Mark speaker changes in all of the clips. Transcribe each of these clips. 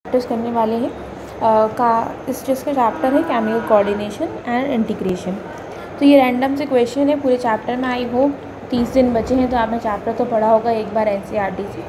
Speaker 1: Practice करने वाले हैं का इस चीज़ का चैप्टर है केमिकल कोऑर्डिनेशन एंड इंटीग्रेशन। तो ये रैंडम से क्वेश्चन है पूरे चैप्टर में। आई होप 30 दिन बचे हैं तो आपने चैप्टर तो पढ़ा होगा एक बार एनसीईआरटी से।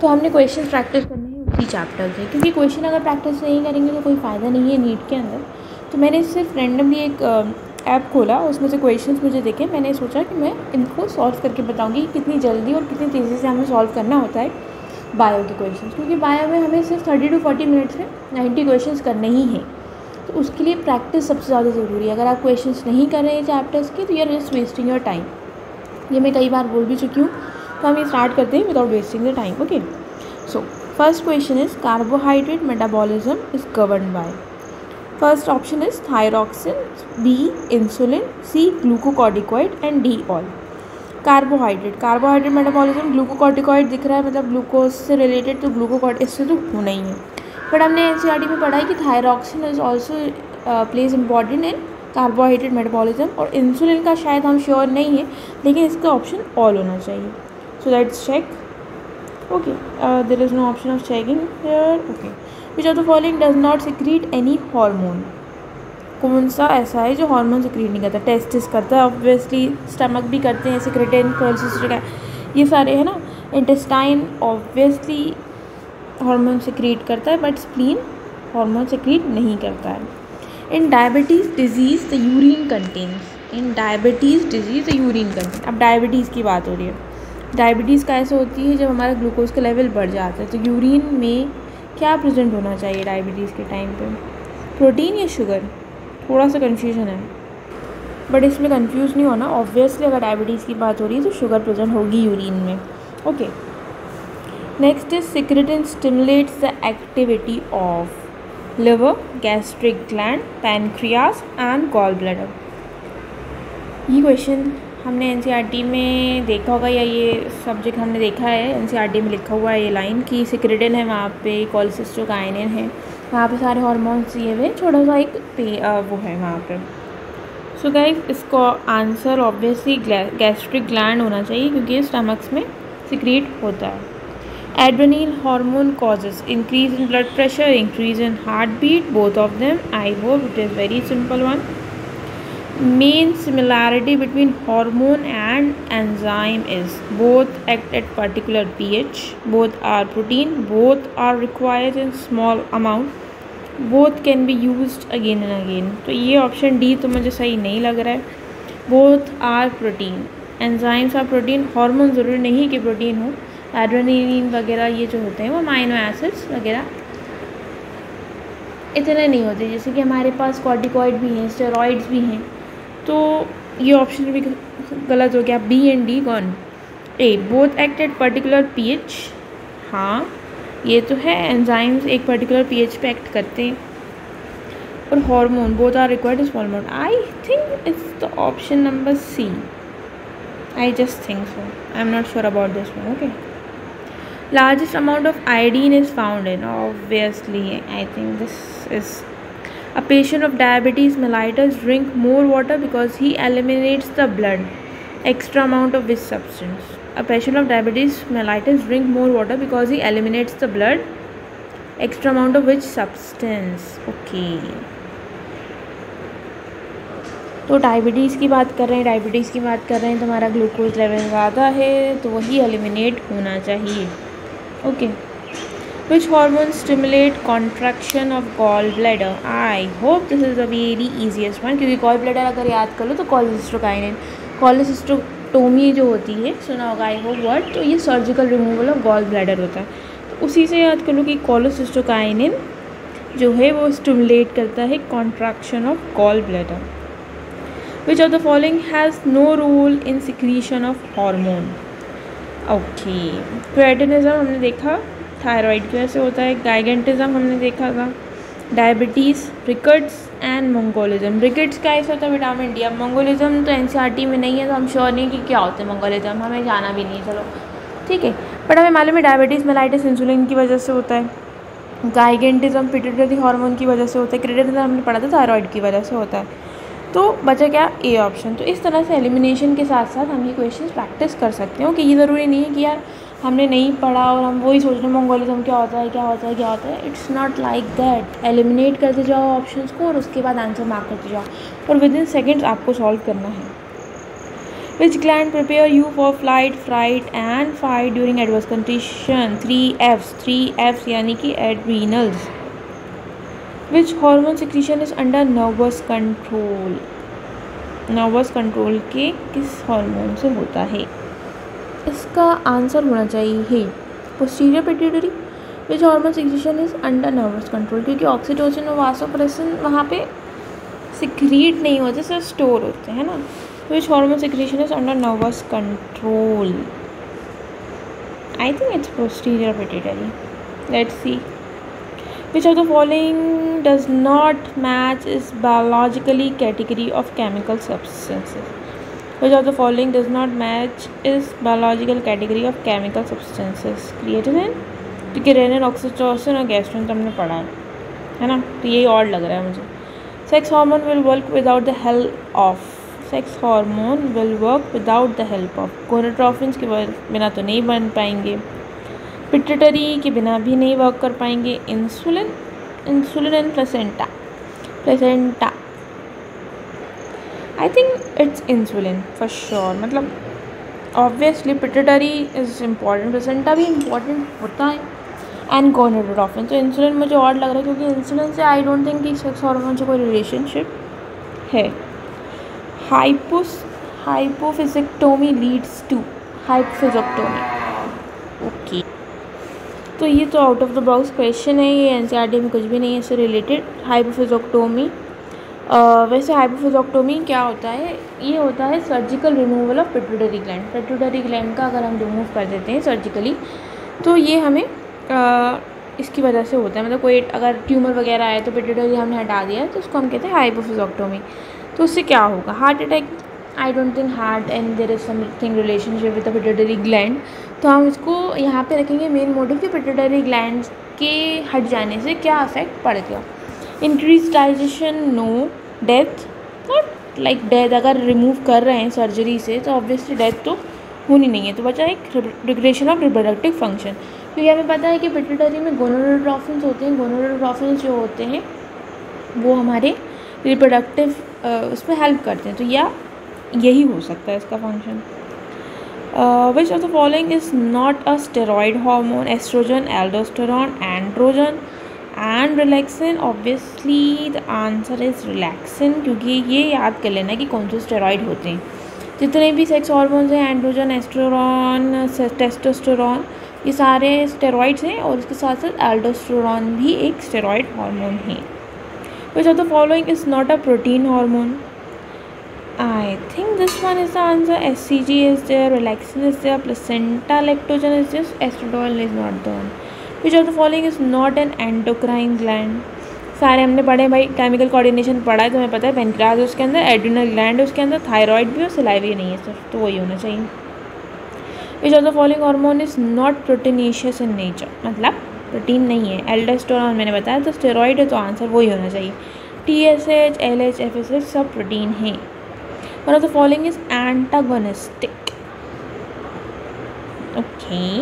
Speaker 1: तो हमने क्वेश्चन प्रैक्टिस करने हैं उसी चैप्टर से, क्योंकि क्वेश्चन अगर प्रैक्टिस नहीं करेंगे तो कोई फ़ायदा नहीं है नीट के अंदर। तो मैंने सिर्फ रैंडमली एक ऐप खोला, उसमें से क्वेश्चंस मुझे देखे, मैंने सोचा कि मैं इनको सॉल्व करके बताऊंगी कि कितनी जल्दी और कितनी तेज़ी से हमें सॉल्व करना होता है बायो के क्वेश्चंस, क्योंकि बायो में हमें सिर्फ 30 to 40 मिनट्स में 90 क्वेश्चंस करने ही हैं। तो उसके लिए प्रैक्टिस सबसे ज़्यादा ज़रूरी है। अगर आप क्वेश्चंस नहीं कर रहे हैं चैप्टर्स के तो you are just wasting your time. ये मैं कई बार बोल भी चुकी हूँ। तो हम ये स्टार्ट करते हैं without wasting the time. Okay, so first question is carbohydrate metabolism is govern by. First option is thyroxine, B insulin, C glucocorticoid and D all. Carbohydrate metabolism, glucocorticoid दिख रहा है मतलब ग्लूकोज से रिलेटेड, तो ग्लूकोकॉर्ट इससे तो होना ही है। बट हमने एनसीईआरटी में पढ़ा है कि thyroxine is also plays important in carbohydrate metabolism, और इंसुलिन का शायद हम श्योर नहीं है, लेकिन इसका ऑप्शन ऑल होना चाहिए। So let's check. Okay, there is no option of checking here. Okay, which of the following does not secrete any hormone. कौन सा ऐसा है जो हार्मोन सिक्रीट नहीं करता? टेस्टिस करता है ऑब्वियसली, स्टमक भी करते हैं, सिक्रेटिन, कोलेसिस्टिक, ये सारे है ना। इंटेस्टाइन ऑब्वियसली हार्मोन सिक्रीट करता है, बट स्प्लीन हार्मोन सिक्रीट नहीं करता है। इन diabetes disease the urine contains. In diabetes disease the urine contains. अब डायबिटीज़ की बात हो रही है। डायबिटीज़ का ऐसे होती है जब हमारा ग्लूकोज का लेवल बढ़ जाता है। तो यूरिन में क्या प्रेजेंट होना चाहिए डायबिटीज़ के टाइम पे? प्रोटीन या शुगर? थोड़ा सा कन्फ्यूजन है, बट इसमें कंफ्यूज नहीं होना। ऑब्वियसली अगर डायबिटीज़ की बात हो रही है तो शुगर प्रेजेंट होगी यूरिन में। Okay, next is secretin stimulates the activity of liver, gastric gland, pancreas and gall bladder. ये क्वेश्चन हमने एनसीईआरटी में देखा होगा, या ये सब्जेक्ट हमने देखा है। एनसीईआरटी में लिखा हुआ है ये लाइन कि सिक्रेटिन है वहाँ पे, कोलेसिस्टोकाइनिन है, वहाँ पे सारे हार्मोन्स दिए हुए, छोटा सा एक वो है वहाँ पे। सो गाइस, इसको आंसर ऑब्वियसली गैस्ट्रिक ग्लैंड होना चाहिए, क्योंकि ये स्टमक्स में सिक्रीट होता है। Adrenal hormone causes increase in blood pressure, increase in heart beat, both of them. I hope it is very simple one. Main similarity between hormone and enzyme is both act at particular pH, both are protein, both are required in small amount, both can be used again and again। तो ये option D तो मुझे सही नहीं लग रहा है। both are protein, enzymes are protein, hormone ज़रूरी नहीं कि प्रोटीन हो। एड्रेनलिन वगैरह ये जो होते हैं वो अमाइनो एसिड्स वगैरह इतने नहीं होते, जैसे कि हमारे पास कॉर्टिकॉइड भी हैं, स्टेरॉइड्स भी हैं। तो ये ऑप्शन भी गलत हो गया। B and D gone. A both act at particular pH, हाँ ये तो है, एंजाइम्स एक पर्टिकुलर पीएच पे एक्ट करते हैं। और hormone both are required small amount. I think it's the option number C. I just think so, I am not sure about this one. Okay, largest amount of iodine is found in, obviously I think this is a patient of diabetes mellitus drink more water because he eliminates the blood. Extra amount of which substance? A patient of diabetes mellitus drink more water because he eliminates the blood. Extra amount of which substance? Okay. तो diabetes की बात कर रहे हैं, तो हमारा glucose level ज़्यादा है तो वही एलिमिनेट होना चाहिए। Okay, Which hormone stimulate contraction of gallbladder? I hope this is the very easiest one, क्योंकि gallbladder अगर याद कर लो तो कोलेसिस्टोकाइनिन, कोलेसिस्टोटोमी जो होती है सुना होगा आई होप वर्ड, तो ये surgical removal of gall bladder होता है। तो उसी से याद कर लो कि कोलेसिस्टोकाइनिन जो है वो स्टिमुलेट करता है contraction of gall bladder. Which of the following has no role in secretion of hormone? Okay, cretinism हमने देखा थायराइड की वजह से होता है, गाइगेंटिज्म हमने देखा था, diabetes, rickets and mongolism. Rickets का ऐसा होता है विटामिन डी। अब मंगोलिज्म तो एनसीईआरटी में नहीं है तो हम श्योर नहीं कि क्या होते हैं मंगोलिज्म, हमें जाना भी नहीं है, चलो ठीक है। बट हमें मालूम है डायबिटीज़ मेलाइटिस इंसुलिन की वजह से होता है, गाइगेंटिज्म पिट्यूटरी हार्मोन की वजह से होता है, क्रेटिनिज्म हमने पढ़ा था थायराइड की वजह से होता है। तो बचा क्या? A option. तो इस तरह से एलिमिनेशन के साथ साथ हम ये क्वेश्चन प्रैक्टिस कर सकते हो कि ये ज़रूरी नहीं है कि यार हमने नहीं पढ़ा और हम वही सोच रहे हैं मंगोलिज्म क्या होता है क्या होता है क्या होता है। It's not like that. Eliminate करते जाओ ऑप्शंस को और उसके बाद आंसर मार्क करते जाओ और विद इन सेकेंड्स आपको सॉल्व करना है। Which gland prepare you for flight, fright and fight during adverse condition? 3 Fs यानी कि adrenals. Which hormone secretion is under nervous control? Nervous control के किस हार्मोन से होता है? इसका आंसर होना चाहिए posterior pituitary. Which hormone secretion is under nervous control, क्योंकि ऑक्सीटोसिन और वासोप्रेसिन वहाँ पे सिक्रीट नहीं होते, सिर्फ स्टोर होते हैं ना। विच hormone secretion is under nervous control? I think it's posterior pituitary. Let's see. Which of the following does not match is biologically category of chemical substances? Which of the following does not match is biological category of chemical substances? Creatinine, क्योंकि rennin, oxytocin और gastrin तो हमने पढ़ा है ना, तो यही और लग रहा है मुझे। Sex hormone will work without the help of, sex hormone will work without the help of, gonadotrophins के बिना तो नहीं बन पाएंगे, पिट्यूटरी के बिना भी नहीं वर्क कर पाएंगे, insulin and placenta. I think it's insulin for sure. मतलब obviously pituitary is important, placenta भी इम्पॉर्टेंट होता है, एंड गोनाडोट्रोफिन। तो इंसुलिन मुझे और लग रहा है क्योंकि इंसुलिन से आई डोंट थिंक कि सेक्स हार्मोन से कोई रिलेशनशिप है। हाइपोफिजिक्टोमी लीड्स टू हाइपोफिजिक्टोमी। ओके, तो ये तो out of the box question है, ये एनसीईआरटी में कुछ भी नहीं है इससे रिलेटेड। हाइपोफिजिक्टोमी, वैसे हाइपोफिजिक्टोमी क्या होता है? ये होता है surgical removal of pituitary gland. Pituitary gland का अगर हम रिमूव कर देते हैं सर्जिकली तो ये हमें इसकी वजह से होता है। मतलब कोई अगर ट्यूमर वगैरह आए तो पिट्यूटरी हमने हटा दिया तो उसको हम कहते हैं हाइपोफिजिक्टोमी। तो उससे क्या होगा? Heart attack. I don't think heart and there is something relationship with the pituitary gland, तो हम इसको यहाँ पे रखेंगे मेन मोटिव कि पिट्यूटरी ग्लैंड के हट जाने से क्या अफेक्ट पड़ गया। Increase digestion, no. Death, not like death. अगर रिमूव कर रहे हैं सर्जरी से तो ऑब्वियसली डेथ तो होनी नहीं है, तो बचा एक रिग्रेशन ऑफ रिप्रोडक्टिव फंक्शन। क्योंकि हमें पता है कि पिट्यूटरी में गोनाडोट्रोफिन्स होते हैं, गोनाडोट्रोफिन्स जो होते हैं वो हमारे रिप्रोडक्टिव उसमें हेल्प करते हैं, तो या यही हो सकता है इसका फंक्शन। Which of the following is not a steroid hormone? Oestrogen, aldosterone, androgen and relaxin. Obviously the answer is relaxin, क्योंकि ये याद कर लेना कि कौन से स्टेरॉइड होते हैं। जितने भी सेक्स हार्मोन्स हैं, एंड्रोजन, एस्ट्रोजन, टेस्टोस्टेरॉन, ये सारे स्टेरॉइड्स हैं और इसके साथ साथ एल्डोस्टेरॉन भी एक स्टेरॉइड हार्मोन है। विच of the following is not a protein hormone? I think this one is the answer. HCG is there, relaxin is there, placenta lactogen is there, estradiol is not the one. Which of the following is not an endocrine gland? सारे हमने पढ़े भाई, chemical coordination पढ़ा है तो हमें पता है पेनक्रियाज है उसके अंदर, एड्रिनल ग्लैंड है उसके अंदर, थायराइड भी और सलाइवा नहीं है सिर्फ, तो वही होना चाहिए। Which of the following hormone is not proteinaceous in nature? मतलब प्रोटीन नहीं है। एल्डोस्टेरॉन मैंने बताया तो स्टेरॉइड है, तो आंसर वही होना चाहिए। TSH, LH, FSH सब प्रोटीन हैं। One of the following is antagonistic. Okay,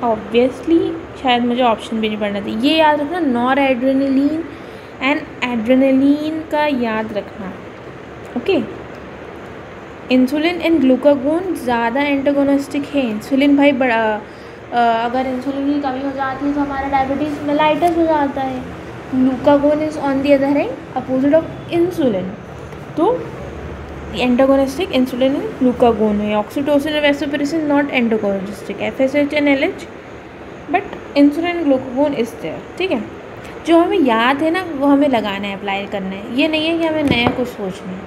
Speaker 1: obviously शायद मुझे ऑप्शन भी नहीं पढ़ना था। ये याद रखना, नॉर एड्रेनलिन एंड एड्रेनलिन का याद रखना। ओके, इंसुलिन एंड ग्लूकागोन ज़्यादा एंटागोनिस्टिक है। इंसुलिन भाई बड़ा अगर इंसुलिन की कमी हो जाती है तो हमारा डायबिटीज़ मेलाइटस हो जाता है। Glucagon is on the other hand opposite of insulin, तो एंटागोनिस्टिक इंसुलिन एंड ग्लूकागोन है। ऑक्सीटोसिन और vasopressin not antagonistic, FSH and LH, but insulin and glucagon is there. ठीक है, जो हमें याद है ना वो हमें लगाना है, अप्लाई करना है, ये नहीं है कि हमें नया कुछ सोचना है।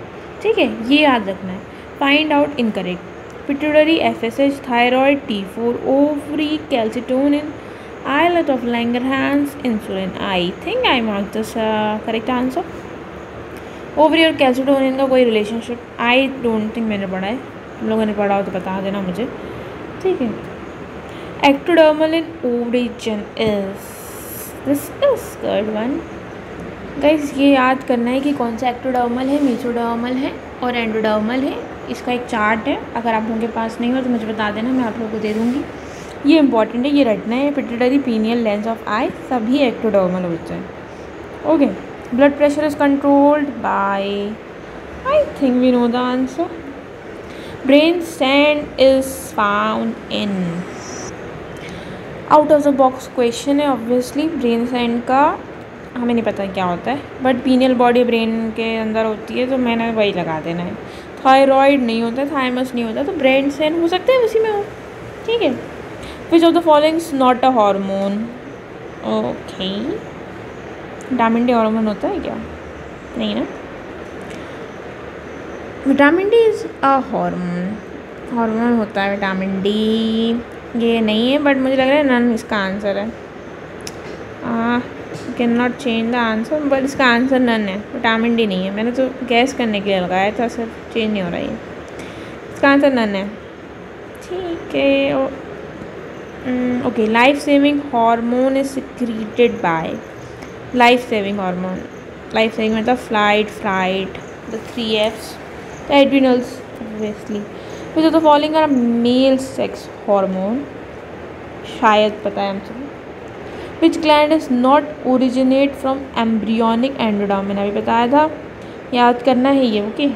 Speaker 1: ठीक है, ये याद रखना है। Find out incorrect. Pituitary, FSH, thyroid, T4, ovary, calcitonin, islet of Langerhans, insulin. I think I mark this correct answer. Ovary और कैल्सिटोनिन का कोई रिलेशनशिप आई डोंट थिंक मैंने पढ़ा है, तुम लोगों ने पढ़ा हो तो बता देना मुझे। ठीक है, ectodermal in origin is, this is good one guys. ये याद करना है कि कौन सा एक्टोडर्मल है, मेसोडर्मल है और एंडोडर्मल है। इसका एक चार्ट है, अगर आप लोगों के पास नहीं हो तो मुझे बता देना, मैं आप लोगों को दे दूँगी। ये इंपॉर्टेंट है, ये रटना है। Pituitary pineal lens of eye सभी एक्टोडर्मल होते हैं। Okay, blood pressure is controlled by, I think we know the answer. Brain stem is found in, out of the box question है ऑब्वियसली। ब्रेन स्टेम का हमें नहीं पता क्या होता है, बट पीनियल बॉडी ब्रेन के अंदर होती है, तो मैंने वही लगा देना है। थायराइड नहीं होता, थाइमस नहीं होता, तो ब्रेन स्टेम हो सकता है उसी में हो। ठीक है। विच of the following is not a hormone? Okay, vitamin D hormone होता है क्या? नहीं ना। Vitamin D is a hormone, hormone होता है विटामिन डी। ये नहीं है, बट मुझे लग रहा है नन इसका आंसर है। Can not change the answer, but इसका आंसर नन है, विटामिन डी नहीं है। मैंने तो गैस करने के लिए लगाया था, सिर्फ चेंज नहीं हो रहा है। इसका आंसर नन है। ठीक है। Okay, life saving hormone is secreted by, life saving hormone, life saving मतलब flight, the 3 Fs, the adrenals obviously. Which of the following are male sex hormone? शायद पता है हमसे। Which gland is not originate from embryonic endoderm? मैंने अभी बताया था, याद करना है ये। ओके,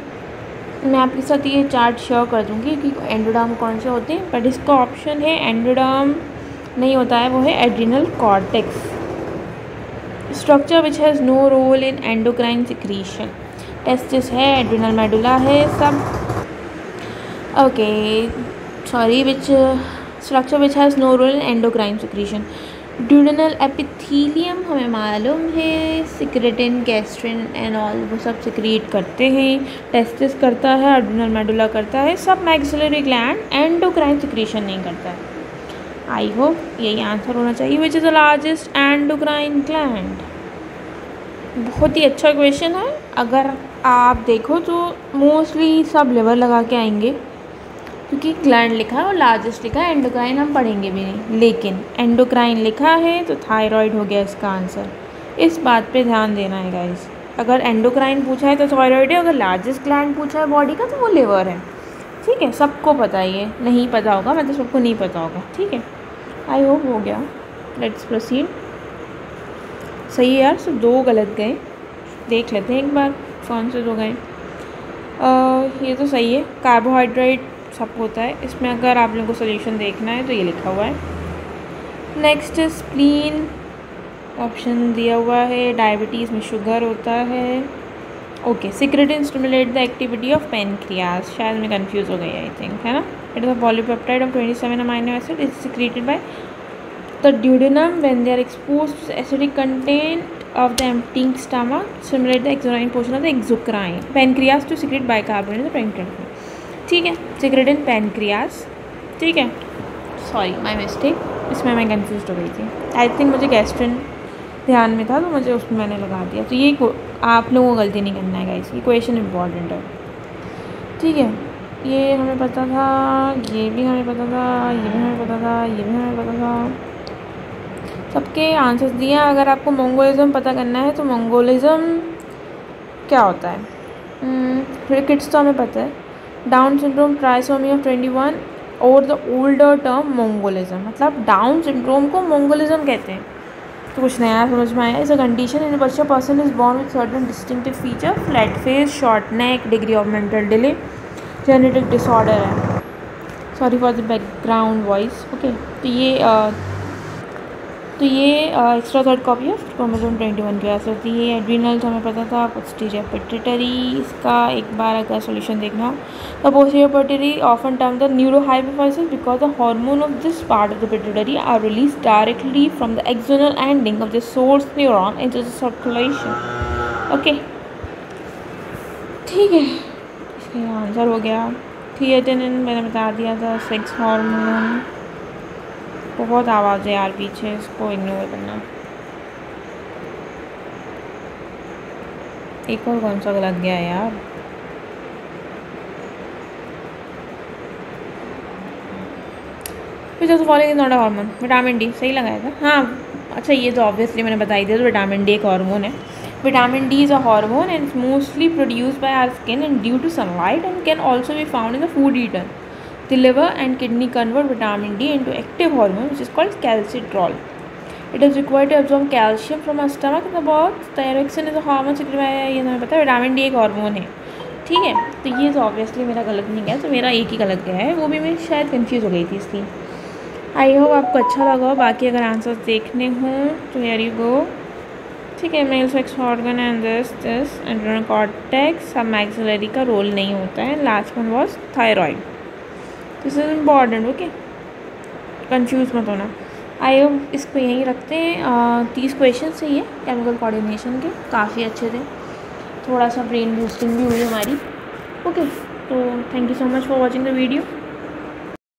Speaker 1: मैं आपके साथ ये चार्ट शेयर कर दूँगी कि एंडोडर्म कौन से होते हैं, बट इसका ऑप्शन है एंडोडर्म नहीं होता है, वो है adrenal cortex. Structure which has no role in endocrine secretion, testis है, एड्रिनल मेडुला है, सब। Okay, sorry, which structure which has no role in endocrine secretion. Duodenal epithelium हमें मालूम है, सिक्रेटिन, गैस्ट्रिन एंड ऑल वो सब सिक्रीट करते हैं। टेस्टिस करता है, एड्रिनल मेडुला करता है, सब मैक्सिलरी ग्लैंड एंडोक्राइन सिक्रीशन नहीं करता है। आई होप यही आंसर होना चाहिए। Which is the largest endocrine gland? बहुत ही अच्छा क्वेश्चन है। अगर आप देखो तो मोस्टली सब लिवर लगा के आएंगे, क्योंकि ग्लैंड लिखा है और लार्जेस्ट लिखा है, एंडोक्राइन हम पढ़ेंगे भी नहीं, लेकिन एंडोक्राइन लिखा है तो थायराइड हो गया इसका आंसर। इस बात पे ध्यान देना है गाइस, अगर एंडोक्राइन पूछा है तो थायराइड है, अगर लार्जेस्ट ग्लैंड पूछा है बॉडी का तो वो लिवर है। ठीक है, सबको पता है, ये नहीं पता होगा मतलब सबको नहीं पता होगा। ठीक है, आई होप हो गया। Let's proceed. सही है यार, सिर्फ 2 गलत गए, देख लेते हैं एक बार कौन से 2 गए। ये तो सही है, कार्बोहाइड्रेट सब होता है इसमें। अगर आप लोगों को सोल्यूशन देखना है तो ये लिखा हुआ है। नेक्स्ट स्प्लीन ऑप्शन दिया हुआ है, डायबिटीज़ में शुगर होता है। Okay, secretin stimulate the activity of pancreas, शायद मैं कंफ्यूज हो गई आई थिंक, है ना। It is a polypeptide of 27 amino acid, is secreted by the duodenum when they are exposed to acidic content of the emptying stomach, stimulate the exocrine portion of the exocrine pancreas to secrete bicarbonate in the pancreas। ठीक है, secrete in pancreas। ठीक है, sorry my mistake, इसमें मैं confuse हो गई थी। I think मुझे गैस्ट्रिन ध्यान में था तो मुझे उसमें मैंने लगा दिया। तो ये आप लोगों को गलती नहीं करना है गाइस, ये क्वेश्चन इंपॉर्टेंट है। ठीक है, ये हमें पता था, ये भी हमें पता था, ये भी हमें पता था, ये भी हमें पता था, सबके आंसर्स दिए। अगर आपको मंगोलिज्म पता करना है तो मंगोलिज्म क्या होता है? रिकेट्स तो हमें पता है, डाउन सिंड्रोम, ट्राइसोमी ऑफ 21 और द ओल्डर टर्म मंगोलिज्म, मतलब डाउन सिंड्रोम को मंगोलिज्म कहते हैं। तो कुछ नया समझ में आया। Is a condition in which a person is born with certain distinctive feature, flat face, short neck, degree of mental delay, genetic disorder है। Sorry for the background voice. Okay, तो ये extra third copy of chromosome 21 की वजह होती है। एड्रिनल्स हमें पता था, पोस्टीरियर पिट्यूटरी, इसका एक बार अगर सोल्यूशन देखना हो तो posterior pituitary often term the neurohypophysis because the hormone of this part of the pituitary are release directly from the axonal ending of the source neuron into the circulation. Okay, ठीक है, इसका answer हो गया। Creatinine मैंने बता दिया था, sex hormone. बहुत आवाज़ है यार पीछे, इसको इग्नोर करना। एक और कौन सा लग गया यार? फिर जैसे following is not a hormone, vitamin D सही लगाया था। हाँ अच्छा, ये तो ऑब्वियसली मैंने बताई दिया, तो विटामिन डी एक हार्मोन है। Vitamin D is a hormone and it's mostly produced by our skin and due to sunlight and can also be found in the food eaten. The liver and kidney convert vitamin D into active hormone which is called calcitrol. It is required to absorb calcium from our stomach. तो बहुत thyroxine is a hormone secreted by, ये हमें पता है, vitamin D एक hormone है, ठीक है। तो ये ऑब्वियसली मेरा गलत नहीं गया, तो मेरा एक ही गलत गया है, वो भी मैं शायद कंफ्यूज हो गई थी इसलिए। आई होप आपको अच्छा लगा हो। बाकी अगर आंसर्स देखने हों तो हियर यू गो, ठीक है। Male sex organ and this adrenal cortex, submaxillary का रोल नहीं होता है। Last one was thyroid. This is important, okay, confuse मत होना। आई होप इसको यहीं रखते हैं। 30 क्वेश्चन ही है केमिकल कोऑर्डिनेशन के, काफ़ी अच्छे थे, थोड़ा सा ब्रेन बूस्टिंग भी हुई हमारी, ओके। तो thank you so much for watching the video.